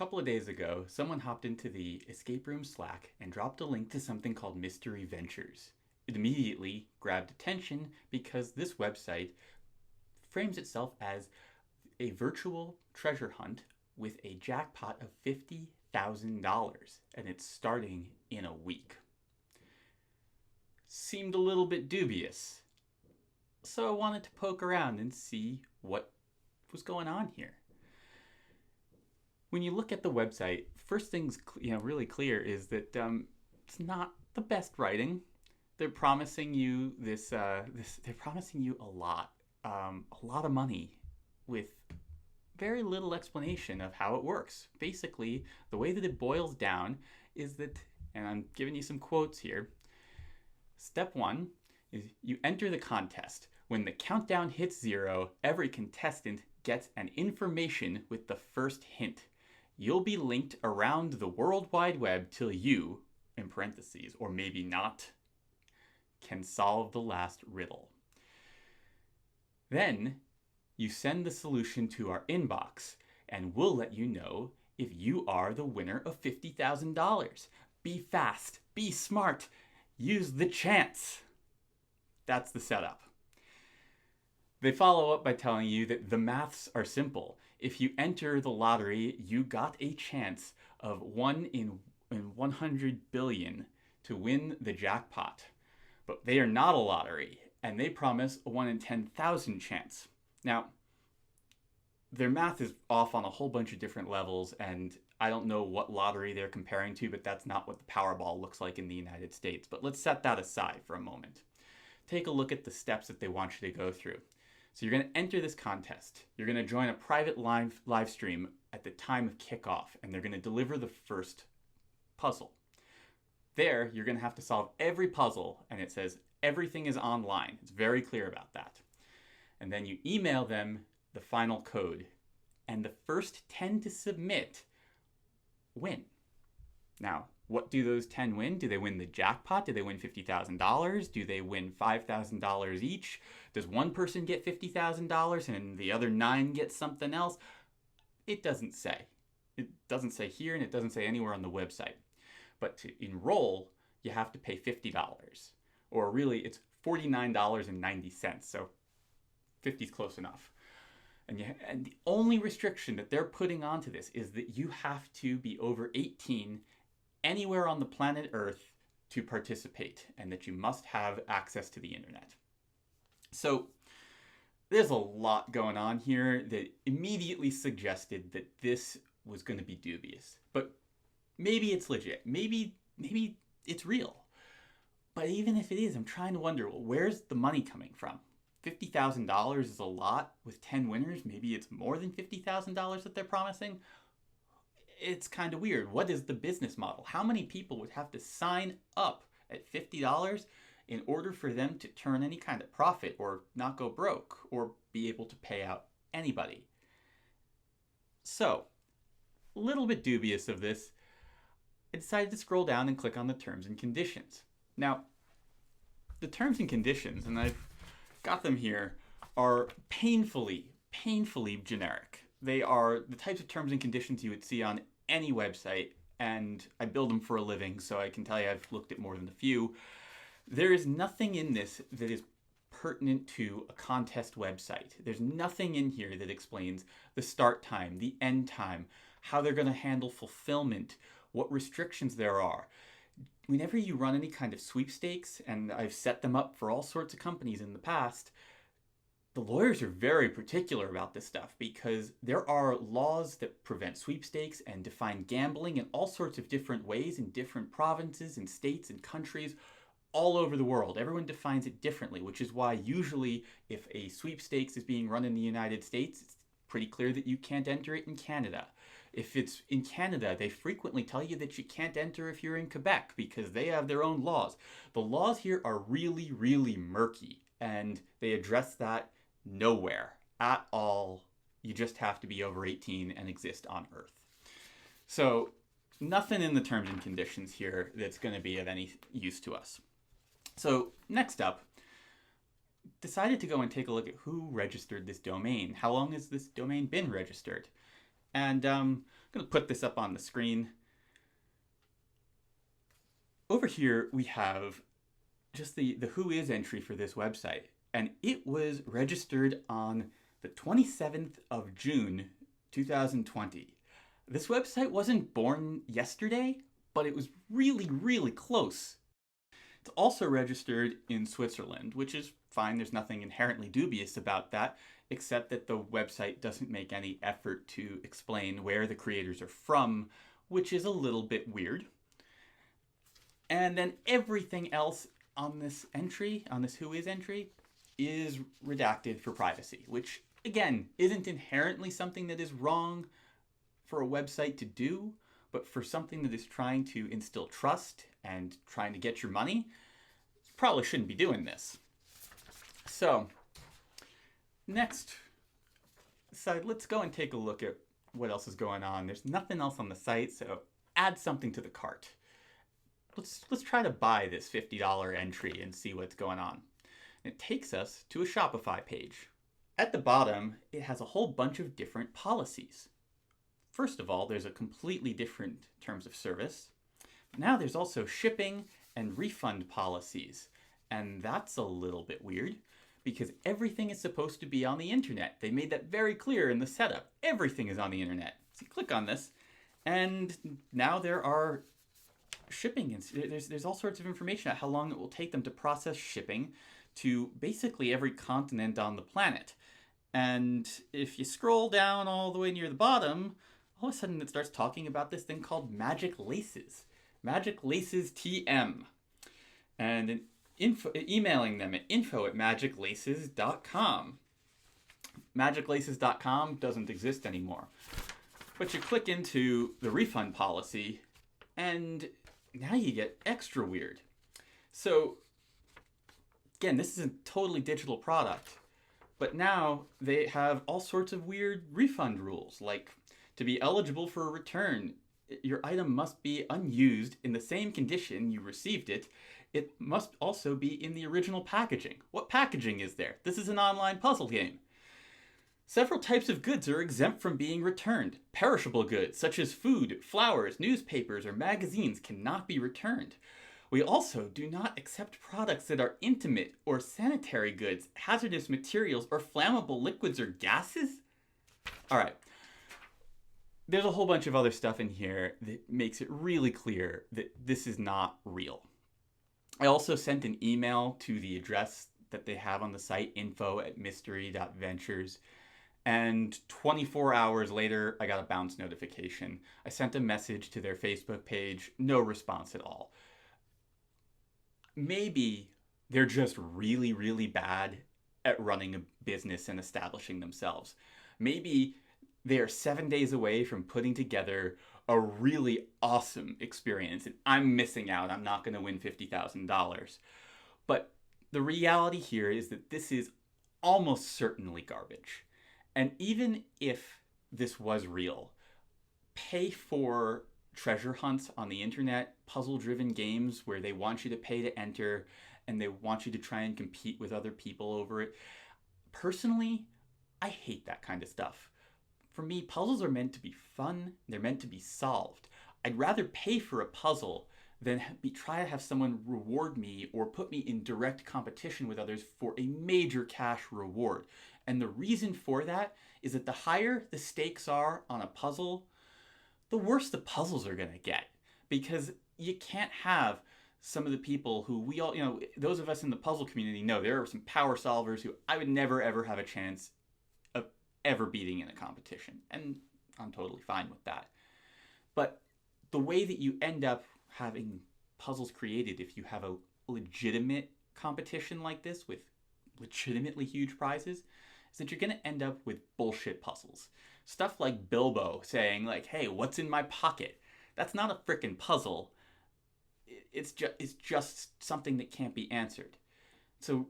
couple of days ago, someone hopped into the escape room Slack and dropped a link to something called Mystery Ventures. It immediately grabbed attention because this website frames itself as a virtual treasure hunt with a jackpot of $50,000, and it's starting in a week. Seemed a little bit dubious, so I wanted to poke around and see what was going on here. When you look at the website, first thing's really clear is that it's not the best writing. They're promising you they're promising you a lot of money with very little explanation of how it works. Basically, the way that it boils down is that, and I'm giving you some quotes here. Step 1 is you enter the contest. When the countdown hits 0, every contestant gets an information with the first hint. You'll be linked around the World Wide Web till you, in parentheses, or maybe not, can solve the last riddle. Then you send the solution to our inbox, and we'll let you know if you are the winner of $50,000. Be fast, be smart, use the chance. That's the setup. They follow up by telling you that the maths are simple. If you enter the lottery, you got a chance of 1 in 100 billion to win the jackpot. But they are not a lottery, and they promise a 1 in 10,000 chance. Now, their math is off on a whole bunch of different levels, and I don't know what lottery they're comparing to, but that's not what the Powerball looks like in the United States. But let's set that aside for a moment. Take a look at the steps that they want you to go through. So you're going to enter this contest. You're going to join a private live stream at the time of kickoff, and they're going to deliver the first puzzle. There, you're going to have to solve every puzzle, and it says everything is online. It's very clear about that. And then you email them the final code, and the first 10 to submit win. Now, what do those 10 win? Do they win the jackpot? Do they win $50,000? Do they win $5,000 each? Does one person get $50,000 and the other 9 get something else? It doesn't say. It doesn't say here, and it doesn't say anywhere on the website. But to enroll, you have to pay $50. Or really, it's $49.90. So 50 is close enough. And the only restriction that they're putting onto this is that you have to be over 18 anywhere on the planet Earth to participate, and that you must have access to the internet. So there's a lot going on here that immediately suggested that this was going to be dubious. But maybe it's legit. Maybe it's real. But even if it is, I'm trying to wonder, well, where's the money coming from? $50,000 is a lot with 10 winners. Maybe it's more than $50,000 that they're promising. It's kind of weird. What is the business model? How many people would have to sign up at $50 in order for them to turn any kind of profit or not go broke or be able to pay out anybody? So, a little bit dubious of this. I decided to scroll down and click on the terms and conditions. Now, the terms and conditions, and I've got them here, are painfully generic. They are the types of terms and conditions you would see on any website, and I build them for a living, so I can tell you I've looked at more than a few. There is nothing in this that is pertinent to a contest website. There's nothing in here that explains the start time, the end time, how they're going to handle fulfillment, what restrictions there are. Whenever you run any kind of sweepstakes, and I've set them up for all sorts of companies in the past, the lawyers are very particular about this stuff because there are laws that prevent sweepstakes and define gambling in all sorts of different ways in different provinces and states and countries all over the world. Everyone defines it differently, which is why usually if a sweepstakes is being run in the United States, it's pretty clear that you can't enter it in Canada. If it's in Canada, they frequently tell you that you can't enter if you're in Quebec because they have their own laws. The laws here are really murky, and they address that nowhere at all. You just have to be over 18 and exist on Earth. So nothing in the terms and conditions here that's going to be of any use to us. So next up, decided to go and take a look at who registered this domain. How long has this domain been registered? And going to put this up on the screen. Over here, we have just the who is entry for this website. And it was registered on the 27th of June, 2020. This website wasn't born yesterday, but it was really, really close. It's also registered in Switzerland, which is fine. There's nothing inherently dubious about that, except that the website doesn't make any effort to explain where the creators are from, which is a little bit weird. And then everything else on this entry, on this who is entry, is redacted for privacy, which again isn't inherently something that is wrong for a website to do, but for something that is trying to instill trust and trying to get your money, probably shouldn't be doing this. So, next side, let's go and take a look at what else is going on. There's nothing else on the site, so add something to the cart. Let's try to buy this $50 entry and see what's going on. It takes us to a Shopify page. At the bottom, it has a whole bunch of different policies. First of all, there's a completely different terms of service. Now there's also shipping and refund policies. And that's a little bit weird because everything is supposed to be on the internet. They made that very clear in the setup. Everything is on the internet. So you click on this, and now there are shipping. There's all sorts of information about how long it will take them to process shipping to basically every continent on the planet. And if you scroll down all the way near the bottom, all of a sudden it starts talking about this thing called Magic Laces. Magic Laces TM. And emailing them at info@magiclaces.com. Magiclaces.com doesn't exist anymore. But you click into the refund policy, and now you get extra weird. So, again, this is a totally digital product. But now they have all sorts of weird refund rules, like to be eligible for a return, your item must be unused in the same condition you received it. It must also be in the original packaging. What packaging is there? This is an online puzzle game. Several types of goods are exempt from being returned. Perishable goods, such as food, flowers, newspapers, or magazines, cannot be returned. We also do not accept products that are intimate or sanitary goods, hazardous materials, or flammable liquids or gases. All right. There's a whole bunch of other stuff in here that makes it really clear that this is not real. I also sent an email to the address that they have on the site, info@mystery.ventures. And 24 hours later, I got a bounce notification. I sent a message to their Facebook page, no response at all. Maybe they're just really, really bad at running a business and establishing themselves. Maybe they are 7 days away from putting together a really awesome experience, and I'm missing out. I'm not going to win $50,000. But the reality here is that this is almost certainly garbage. And even if this was real, pay for treasure hunts on the internet, puzzle-driven games where they want you to pay to enter and they want you to try and compete with other people over it. Personally, I hate that kind of stuff. For me, puzzles are meant to be fun. They're meant to be solved. I'd rather pay for a puzzle than try to have someone reward me or put me in direct competition with others for a major cash reward. And the reason for that is that the higher the stakes are on a puzzle, the worse the puzzles are going to get. Because you can't have some of the people who we all, those of us in the puzzle community know there are some power solvers who I would never ever have a chance of ever beating in a competition. And I'm totally fine with that. But the way that you end up having puzzles created, if you have a legitimate competition like this with legitimately huge prizes, is that you're going to end up with bullshit puzzles. Stuff like Bilbo saying, like, hey, what's in my pocket? That's not a frickin' puzzle. It's just something that can't be answered. So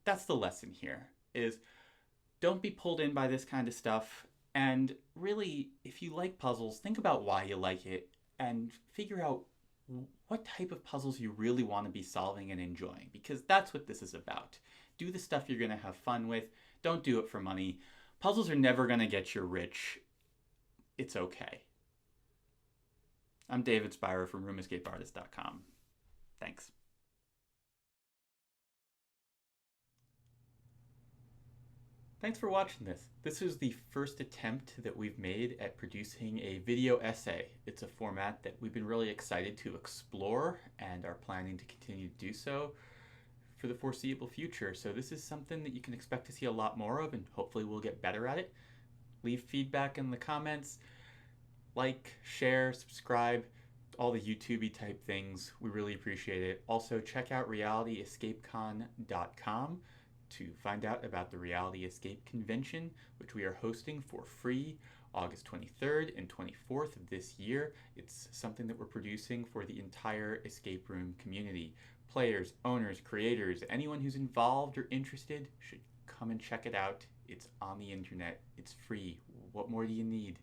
that's the lesson here, is don't be pulled in by this kind of stuff. And really, if you like puzzles, think about why you like it and figure out what type of puzzles you really want to be solving and enjoying, because that's what this is about. Do the stuff you're going to have fun with. Don't do it for money. Puzzles are never going to get you rich. It's okay. I'm David Spiro from RoomEscapeArtist.com. Thanks. Thanks for watching this. This is the first attempt that we've made at producing a video essay. It's a format that we've been really excited to explore and are planning to continue to do so for the foreseeable future. So this is something that you can expect to see a lot more of, and hopefully we'll get better at it. Leave feedback in the comments, like, share, subscribe, all the YouTube-y type things. We really appreciate it. Also, check out realityescapecon.com to find out about the Reality Escape Convention, which we are hosting for free August 23rd and 24th of this year. It's something that we're producing for the entire escape room community. Players, owners, creators, anyone who's involved or interested should come and check it out. It's on the internet. It's free. What more do you need?